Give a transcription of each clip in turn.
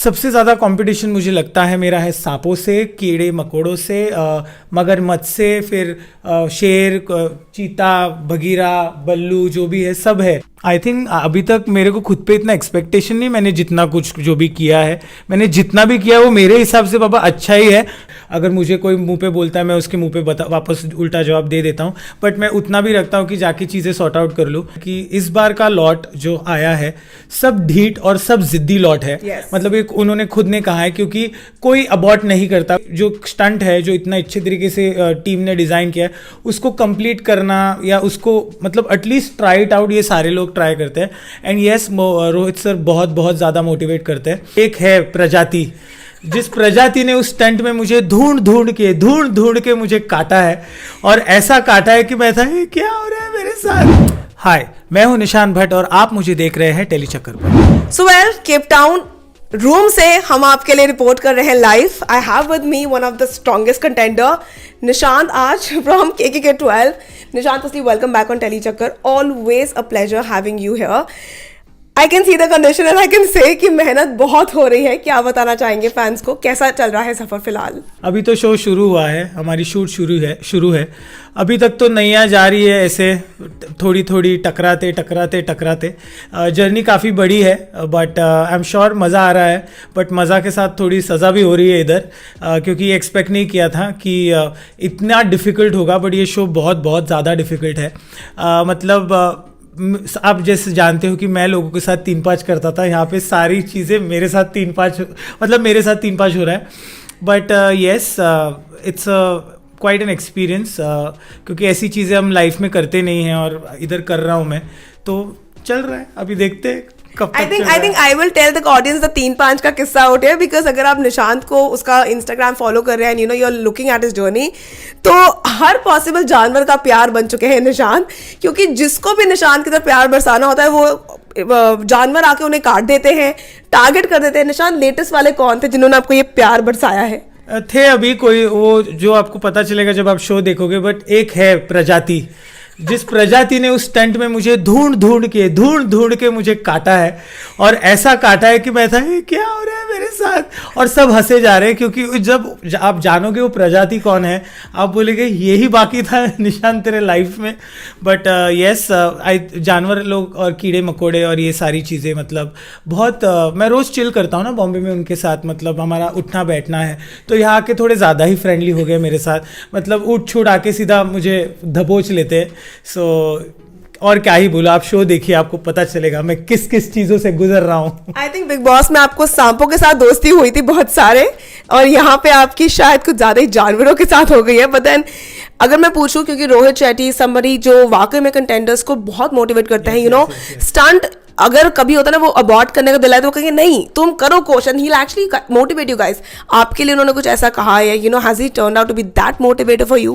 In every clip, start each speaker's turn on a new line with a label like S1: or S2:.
S1: सबसे ज़्यादा कंपटीशन मुझे लगता है मेरा है सांपों से, कीड़े मकोड़ों से, मगरमच्छ से, फिर शेर, चीता, बगीरा, बल्लू, जो भी है सब है। आई थिंक अभी तक मेरे को खुद पे इतना एक्सपेक्टेशन नहीं, मैंने जितना कुछ जो भी किया है, मैंने जितना भी किया वो मेरे हिसाब से बाबा अच्छा ही है। अगर मुझे कोई मुंह पे बोलता है मैं उसके मुंह पे वापस उल्टा जवाब दे देता हूँ, बट मैं उतना भी रखता हूँ कि जाके चीज़ें सॉर्ट आउट कर लूँ। कि इस बार का लॉट जो आया है सब ढीठ और सब जिद्दी लॉट है। मतलब एक उन्होंने खुद ने कहा है, क्योंकि कोई अबॉर्ट नहीं करता। जो स्टंट है जो इतना अच्छे तरीके से टीम ने डिज़ाइन किया है उसको कंप्लीट करना या उसको मतलब एटलीस्ट ट्राई इट आउट, ये सारे लोग ट्राई करते हैं। एंड यस, रोहित सर बहुत बहुत ज़्यादा मोटिवेट करते हैं। एक है प्रजाति, जिस प्रजाति ने उस स्टंट में मुझे ढूंढ ढूंढ के मुझे काटा है, और ऐसा काटा है कि मैं था क्या हो रहा है मेरे साथ। हाय, मैं हूं निशान भट्ट और आप मुझे देख रहे हैं टेली चक्कर पर।
S2: So well, Cape Town room से हम आपके लिए रिपोर्ट कर रहे हैं live. I have with me one of the strongest contender Nishant आज फ्रॉम KKK12. निशांत, असली वेलकम बैक ऑन टेली चक्कर. Always a pleasure having you here. I can see the condition and I can say कि मेहनत बहुत हो रही है. क्या बताना चाहेंगे फैंस को, कैसा चल रहा है सफर फिलहाल?
S1: अभी तो शो शुरू हुआ है, हमारी शूट शुरू है। अभी तक तो नैया जा रही है ऐसे थोड़ी थोड़ी टकराते. जर्नी काफ़ी बड़ी है, बट आई एम श्योर मज़ा आ रहा है. बट मज़ा के साथ थोड़ी सज़ा भी हो रही है इधर, क्योंकि एक्सपेक्ट नहीं किया था कि इतना डिफ़िकल्ट होगा. बट ये शो बहुत बहुत ज़्यादा डिफ़िकल्ट है. मतलब आप जैसे जानते हो कि मैं लोगों के साथ 3-5 करता था, यहाँ पे सारी चीज़ें मेरे साथ 3-5 मतलब मेरे साथ 3-5 हो रहा है. But yes, it's quite an experience, क्योंकि ऐसी चीज़ें हम लाइफ में करते नहीं हैं और इधर कर रहा हूँ मैं, तो चल रहा है. अभी देखते हैं कब तक.
S2: I think I will tell the audience the 3-5 का किस्सा आउट है, बिकॉज अगर आप निशांत को उसका इंस्टाग्राम फॉलो कर रहे हैं, you are looking at his journey, तो हर पॉसिबल जानवर का प्यार बन चुके हैं निशांत. क्योंकि जिसको भी निशांत की तरफ प्यार बरसाना होता है वो जानवर आके उन्हें काट देते हैं, टारगेट कर देते हैं. निशांत, लेटेस्ट वाले कौन थे जिन्होंने आपको ये प्यार बरसाया है?
S1: थे अभी कोई, वो जो आपको पता चलेगा जब आप शो देखोगे. बट एक है प्रजाति, जिस प्रजाति ने उस स्टंट में मुझे ढूंढ के मुझे काटा है, और ऐसा काटा है कि मैं था क्या हो रहा है मेरे साथ, और सब हंसे जा रहे हैं. क्योंकि जब आप जानोगे वो प्रजाति कौन है, आप बोलेंगे यही बाकी था निशान तेरे लाइफ में. बट यस, जानवर लोग और कीड़े मकोड़े और ये सारी चीज़ें मतलब बहुत मैं रोज़ चिल करता हूँ ना बॉम्बे में उनके साथ. मतलब हमारा उठना बैठना है, तो यहाँ आके थोड़े ज़्यादा ही फ्रेंडली हो गए मेरे साथ. मतलब उठ छूट आके सीधा मुझे दबोच लेते हैं. सो और क्या ही बोला, आप शो देखिए, आपको पता चलेगा मैं किस किस चीजों से गुजर रहा हूँ.
S2: आई थिंक बिग बॉस में आपको सांपों के साथ दोस्ती हुई थी बहुत सारे, और यहाँ पे आपकी शायद कुछ ज्यादा ही जानवरों के साथ हो गई है. बट देन अगर मैं पूछूं, क्योंकि रोहित शेट्टी समबडी जो वाकई में कंटेंडर्स को बहुत मोटिवेट करते हैं, यू नो, स्टंट अगर कभी होता है ना वो अबॉर्ट करने का दिला है तो वो कहेंगे नहीं तुम करो question, he will actually motivate you guys. आपके लिए उन्होंने कुछ ऐसा कहा है, you know, has he turned out to be that motivator for you?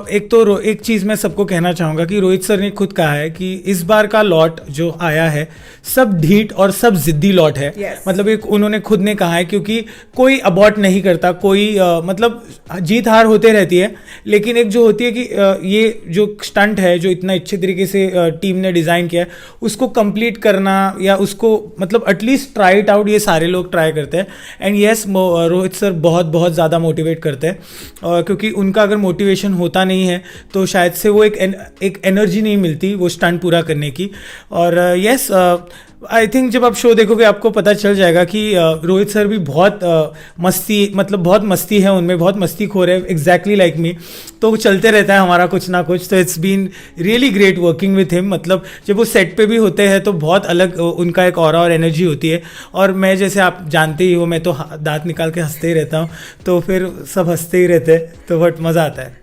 S1: एक चीज मैं सबको कहना चाहूंगा कि रोहित सर ने खुद कहा है कि इस बार का लॉट जो आया है सब ढीठ और सब जिद्दी लॉट है. मतलब एक उन्होंने खुद ने कहा है, क्योंकि कोई अबॉर्ट नहीं करता, कोई मतलब जीत हार होते रहती है, लेकिन एक जो होती है कि ये जो स्टंट है जो इतना अच्छे तरीके से टीम ने डिज़ाइन किया है उसको कंप्लीट करना या उसको मतलब एटलीस्ट ट्राई इट आउट, ये सारे लोग ट्राई करते हैं. एंड यस, रोहित सर बहुत बहुत ज़्यादा मोटिवेट करते हैं, क्योंकि उनका अगर मोटिवेशन होता नहीं है तो शायद से वो एक एनर्जी नहीं मिलती वो स्टंट पूरा करने की. और यस, आई थिंक जब आप शो देखोगे आपको पता चल जाएगा कि रोहित सर भी बहुत बहुत मस्ती है उनमें, बहुत मस्तीखोर है, एग्जैक्टली लाइक मी. तो चलते रहता है हमारा कुछ ना कुछ. तो it's been really great working with him. मतलब जब वो सेट पे भी होते हैं तो बहुत अलग उनका एक ऑरा और एनर्जी होती है. और मैं जैसे आप जानते ही हो, मैं तो दांत निकाल के हंसते ही रहता हूँ, तो फिर सब हंसते ही रहते हैं, तो बहुत मज़ा आता है.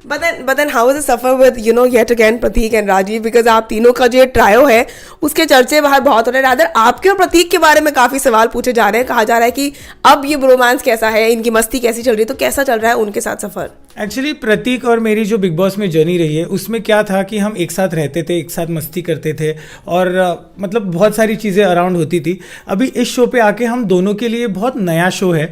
S2: But then how is it suffer with, you know, yet again Prateek and Rajiv, because आप तीनों का जो ट्रायो है उसके चर्चे बाहर बहुत हो रहे हैं. आपके और प्रतीक के बारे में काफी सवाल पूछे जा रहे हैं, कहा जा रहा है कि अब ये रोमांस कैसा है, इनकी मस्ती कैसी चल रही है, तो कैसा चल रहा है उनके साथ सफर?
S1: एक्चुअली प्रतीक और मेरी जो बिग बॉस में जर्नी रही है उसमें क्या था कि हम एक साथ रहते थे, एक साथ मस्ती करते थे, और मतलब बहुत सारी चीज़ें अराउंड होती थी. अभी इस शो पे आके हम दोनों के लिए बहुत नया शो है.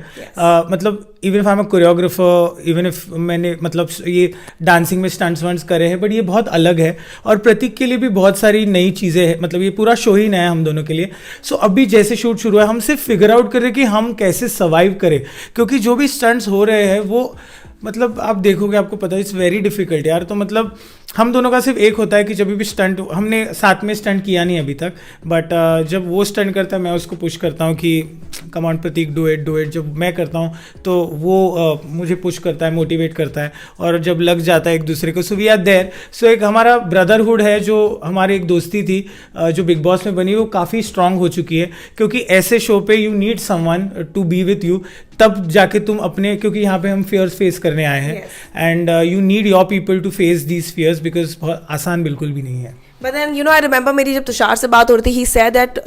S1: मतलब even if I am a choreographer, even if मैंने मतलब ये डांसिंग में स्टंट्स वंट्स करे हैं, बट ये बहुत अलग है और प्रतीक के लिए भी बहुत सारी नई चीज़ें हैं, मतलब ये पूरा शो ही नया है हम दोनों के लिए। सो अभी जैसे शूट शुरू है हम सिर्फ फिगर आउट कर रहे हैं कि हम कैसे सर्वाइव करें, क्योंकि जो भी स्टंट्स हो रहे हैं वो मतलब आप देखोगे आपको पता है इट्स वेरी डिफिकल्ट यार। तो मतलब हम दोनों का सिर्फ एक होता है कि जब भी स्टंट, हमने साथ में स्टंट किया नहीं अभी तक, बट जब वो स्टंट करता है मैं उसको पुश करता हूँ कि come on Prateek do it. जब मैं करता हूँ तो वो मुझे पुश करता है, मोटिवेट करता है, और जब लग जाता है एक दूसरे को, सो वी आर देयर। सो एक हमारा ब्रदरहुड है, जो हमारी एक दोस्ती थी जो बिग बॉस में बनी, वो काफ़ी स्ट्रांग हो चुकी है, क्योंकि ऐसे शो पे you need someone to be with you, तब जाके तुम अपने, क्योंकि यहाँ पे हम फियर्स फेस करने आए हैं, and you need your people to face these fears, because बहुत आसान बिल्कुल भी नहीं है।
S2: But then, you know, I remember मेरी जब तुषार से बात हो रही थी, he said that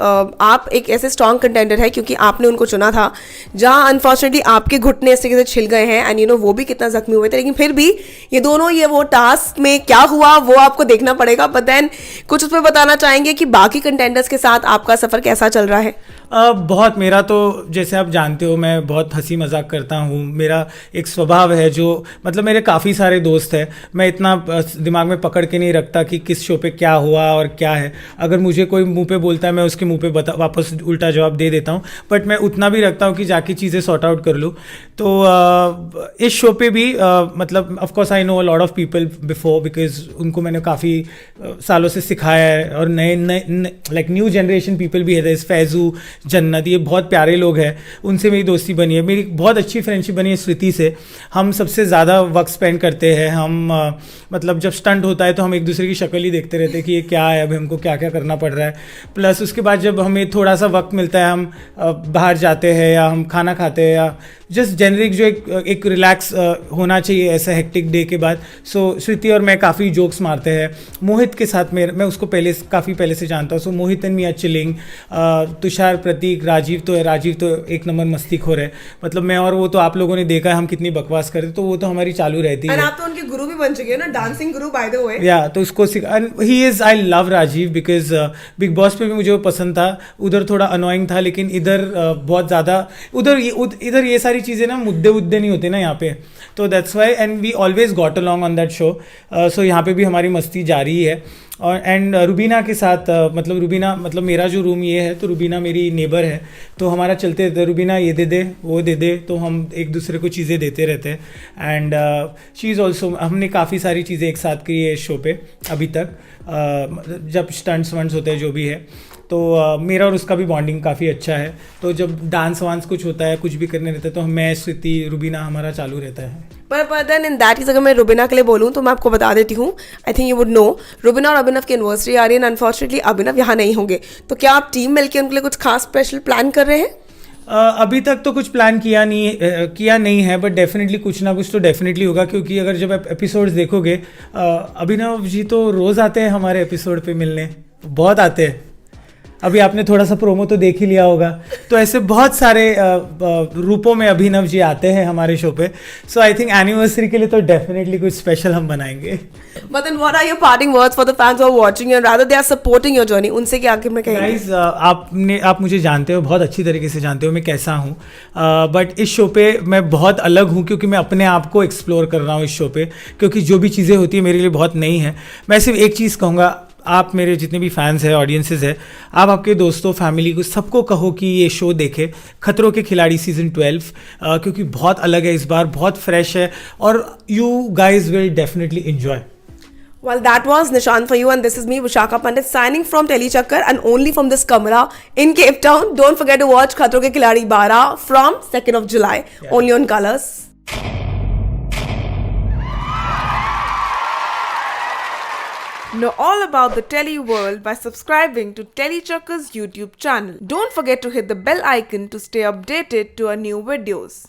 S2: आप एक ऐसे स्ट्रॉन्ग कंटेंडर है क्योंकि आपने उनको चुना था जहाँ अनफॉर्चुनेटली आपके घुटने इस तरीके से छिल गए हैं, एंड यू नो वो भी कितना जख्मी हुए थे, लेकिन फिर भी ये दोनों, ये वो टास्क में क्या हुआ वो आपको देखना पड़ेगा। बट देन कुछ उसमें बताना चाहेंगे कि बाकी कंटेंडर्स के साथ आपका सफ़र कैसा चल रहा है?
S1: बहुत, मेरा तो जैसे आप जानते हो मैं बहुत हंसी मजाक करता हूँ, मेरा एक स्वभाव है जो, मतलब मेरे काफ़ी सारे दोस्त हैं, मैं इतना दिमाग में पकड़ के नहीं रखता कि किस शो पे क्या हुआ और क्या है। अगर मुझे कोई मुंह पे बोलता है मैं उसके मुंह पे वापस उल्टा जवाब दे देता हूँ, बट मैं उतना भी रखता हूँ कि जाके चीज़ें सॉर्ट आउट कर लूँ। तो इस शो पे भी मतलब of course I know a lot of people before, because उनको मैंने काफ़ी सालों से सिखाया है, और नए लाइक न्यू जनरेशन पीपल भी है, फैजू, जन्नत, ये बहुत प्यारे लोग हैं, उनसे मेरी दोस्ती बनी है। मेरी बहुत अच्छी फ्रेंडशिप बनी है श्रुति से, हम सबसे ज़्यादा वक्त स्पेंड करते हैं। हम मतलब जब स्टंट होता है तो हम एक दूसरे की शक्ल ही देखते रहते हैं कि ये क्या है, अभी हमको क्या क्या करना पड़ रहा है। प्लस उसके बाद जब हमें थोड़ा सा वक्त मिलता है, हम बाहर जाते हैं या हम खाना खाते हैं, या जस्ट जेनरिक जो एक रिलैक्स होना चाहिए ऐसा हेक्टिक डे के बाद। सो श्रुति और मैं काफ़ी जोक्स मारते हैं। मोहित के साथ मैं उसको काफ़ी पहले से जानता हूँ, so Mohit and me are chilling. Tushar, Prateek, Rajeev तो एक नंबर मस्तीखोर है, मतलब मैं और वो तो आप लोगों ने देखा है हम कितनी बकवास करते, तो वो तो हमारी चालू रहती है।
S2: आप तो उनके गुरु भी बन चुके हैं ना, dancing Guru by the way.
S1: या तो उसको ही is, I love Rajiv because Bigg Boss पे भी मुझे वो पसंद था, उधर थोड़ा अनोइंग था, लेकिन इधर बहुत ज़्यादा, इधर ये सारी चीज़ें ना मुद्दे नहीं होते ना यहाँ पे, तो that's why, and we always got along on that show. So यहाँ पे भी हमारी मस्ती जारी है। और एंड रुबीना के साथ मतलब मेरा जो रूम ये है, तो रुबीना मेरी नेबर है, तो हमारा चलते रहते हैं, रुबीना ये दे दे वो दे दे, तो हम एक दूसरे को चीज़ें देते रहते हैं। एंड शी इज़ ऑल्सो, हमने काफ़ी सारी चीज़ें एक साथ की है इस शो पे अभी तक, जब स्टंट्स वंट्स होते हैं जो भी है, तो मेरा और उसका भी बॉन्डिंग काफ़ी अच्छा है। तो जब डांस वांस कुछ होता है, कुछ भी करने रहता है, तो मैं, श्रुति, रुबीना हमारा चालू रहता है।
S2: पर देन इन दैट केस अगर मैं रुबीना के लिए बोलूँ तो मैं आपको बता देती हूँ, I think you would know, Rubina और अभिनव की एनिवर्सरी आ रही है, अनफॉर्चुनेटली अभिनव यहाँ नहीं होंगे, तो क्या आप टीम मिलकर उनके लिए कुछ खास स्पेशल प्लान कर रहे हैं?
S1: अभी तक तो कुछ प्लान किया नहीं है, बट डेफिनेटली कुछ ना कुछ तो डेफिनेटली होगा, क्योंकि अगर जब आप एपिसोड्स देखोगे, अभिनव जी तो रोज़ आते हैं हमारे एपिसोड पे मिलने, बहुत आते हैं। अभी आपने थोड़ा सा प्रोमो तो देख ही लिया होगा, तो ऐसे बहुत सारे रूपों में अभिनव जी आते हैं हमारे शो पे। सो आई थिंक एनिवर्सरी के लिए तो डेफिनेटली कुछ स्पेशल हम बनाएंगे।
S2: But then what are your parting words for the fans who are watching you and rather they are supporting your journey? उनसे क्या आखिर में कहेंगे?
S1: Guys, आप मुझे जानते हो, बहुत अच्छी तरीके से जानते हो मैं कैसा हूँ, बट इस शो पे मैं बहुत अलग हूँ, क्योंकि मैं अपने आप को एक्सप्लोर कर रहा हूँ इस शो पे, क्योंकि जो भी चीज़ें होती है मेरे लिए बहुत नई है। मैं सिर्फ एक चीज़ कहूँगा, आप मेरे जितने भी फैंस हैं, ऑडियंसेस है, आप आपके दोस्तों, फैमिली को, सबको कहो कि ये शो देखे, खतरों के खिलाड़ी सीजन 12, क्योंकि बहुत अलग है इस बार, बहुत फ्रेश है, और you guys will definitely enjoy.
S2: Well, that was Nishant for you, and this is me, Vishakha Pandit, signing from Telechakkar and only from this camera in Cape Town. Don't forget to watch Khatron Ke Khiladi 12 from 2nd of July, only on Colors. Know all about the Tele world by subscribing to Telechakkar's YouTube channel. Don't forget to hit the bell icon to stay updated to our new videos.